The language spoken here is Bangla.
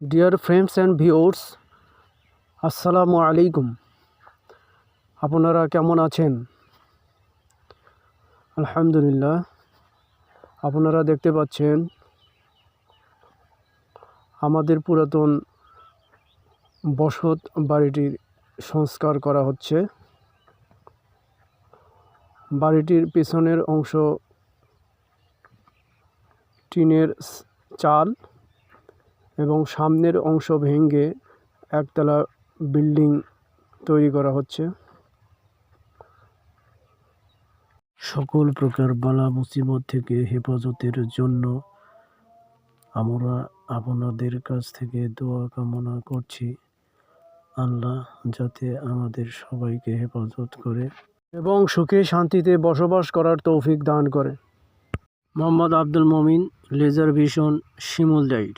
ডিয়ার ফ্রেন্ডস অ্যান্ড ভিউয়ার্স, আসসালামু আলাইকুম। আপনারা কেমন আছেন? আলহামদুলিল্লাহ। আপনারা দেখতে পাচ্ছেন আমাদের পুরাতন বসত বাড়িটির সংস্কার করা হচ্ছে। বাড়িটির পেছনের অংশ টিনের চাল এবং সামনের অংশ ভেঙে একতলা বিল্ডিং তৈরি করা হচ্ছে। সকল প্রকার বালা মুসিবত থেকে হেফাজতের জন্য আমরা আপনাদের কাছ থেকে দোয়া কামনা করছি। আল্লাহ যাতে আমাদের সবাইকে হেফাজত করে এবং সুখে শান্তিতে বসবাস করার তৌফিক দান করে। মোহাম্মদ আব্দুল মমিন, লেজার ভিশন, শিমুল ডাইড।